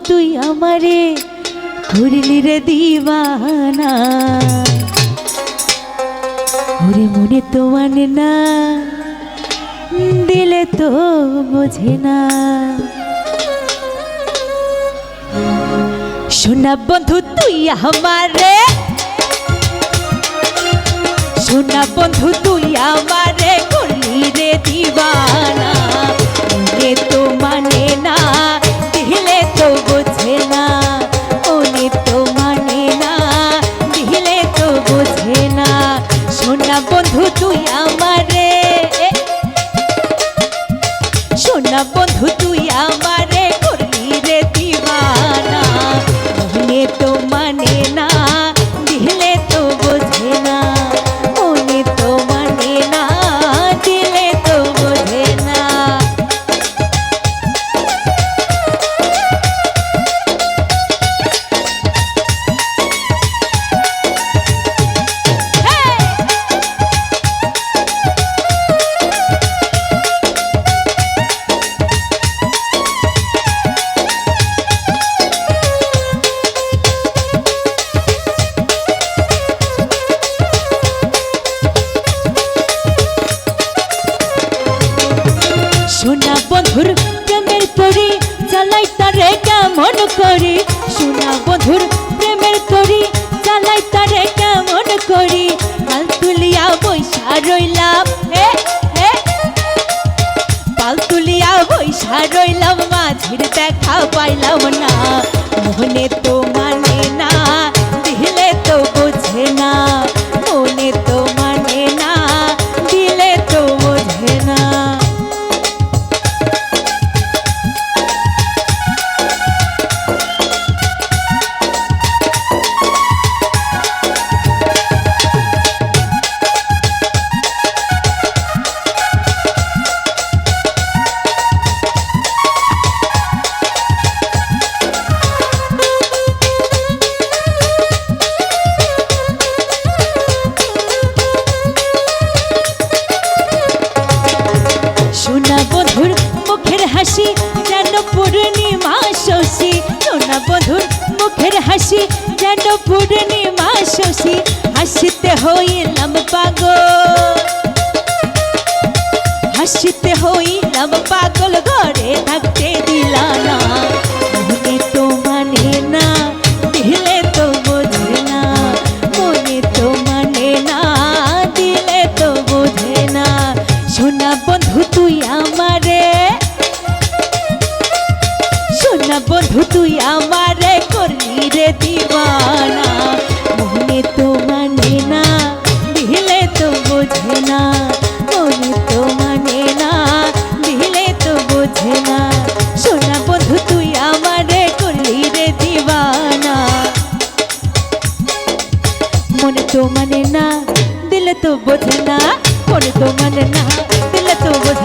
তুই আমারে করলি রে দিওয়ানা। ওরে মনে তো মানে না, দিলে তো বোঝে না। সোনা বন্ধু তুই আমারে, সোনা বন্ধু তুই আমারে করলি রে দিওয়ানা। মনে তো মানে না, দিলে তো বোঝে না। মনে তো মানে না, দিলে তো বোঝে না। সোনা বন্ধু তুই আমারে, সোনা বন্ধু তুই আমারে করলি রে দিওয়ানা। মনে তো মানে না, দিলে তো বোঝে না। মনে তো মানে না, দিলে তো বোঝে না। সোনা বন্ধুর প্রেমের তরি চালাই তারে কেমন করি। সোনা বন্ধুর প্রেমের তরি চালাই তারে কেমন করি। পাল তুলিয়া বৈশা রইলাম, পাল তুলিয়া বৈশা রইলাম, মাঝির দেখা পাইলাম না। মনে তো মানে না, দিলে তো বোঝে না। মনে তো মানে না, দিলে তো বোঝে না। সোনা বন্ধুর মুখের হাসি যেন পূর্ণিমা শশী। সোনা বন্ধুর মুখের হাসি যেন পূর্ণিমা শশী। হাসিতে হইলাম পাগল, হাসিতে হইলাম পাগল, ঘরে থাকতে দিলা না। মনে তো মানে না, দিলে তো বোঝে না। মনে তো মানে না, দিলে তো বোঝে না। সোনা বন্ধু তুই আমারে, সোনা বন্ধু তুই আমারে করলি রে দিওয়ানা। মনে তো মানে না, দিলে তো বোঝে না। মনে তো মানে না, দিলে তো বোঝে না। সোনা বন্ধু তুই আমারে করলি রে দিওয়ানা। মনে তো মানে না, দিলে তো বোঝে না। মনে তো মানে না, দিলে তো বোঝে